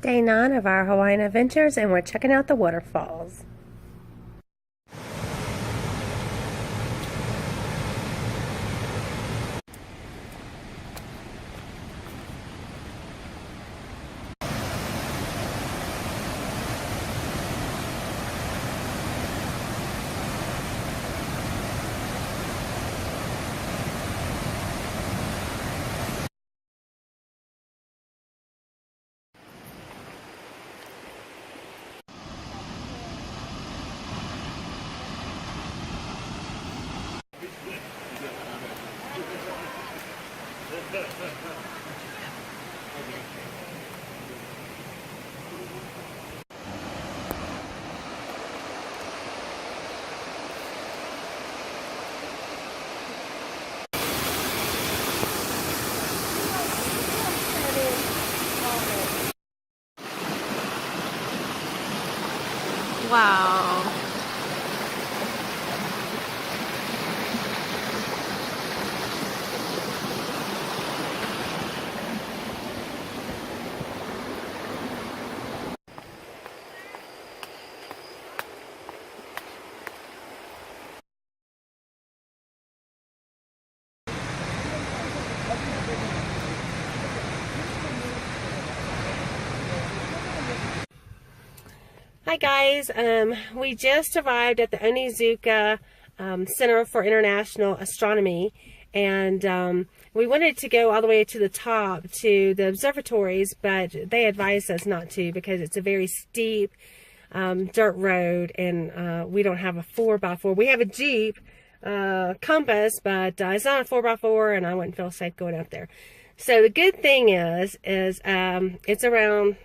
Day 9 of our Hawaiian adventures, and we're checking out the waterfalls. Wow. Hi guys, we just arrived at the Onizuka Center for International Astronomy, and we wanted to go all the way to the top to the observatories, but they advised us not to because it's a very steep dirt road, and we don't have a 4x4. We have a Jeep Compass, but it's not a 4x4, and I wouldn't feel safe going up there. So the good thing is it's around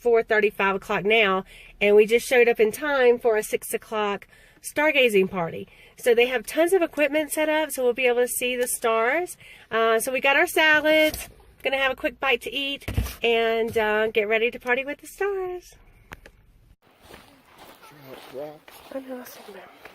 4:30, 5 o'clock now, and we just showed up in time for a 6 o'clock stargazing party. So they have tons of equipment set up, so we'll be able to see the stars. So we got our salads, gonna have a quick bite to eat, and get ready to party with the stars. I know, I'll sit down.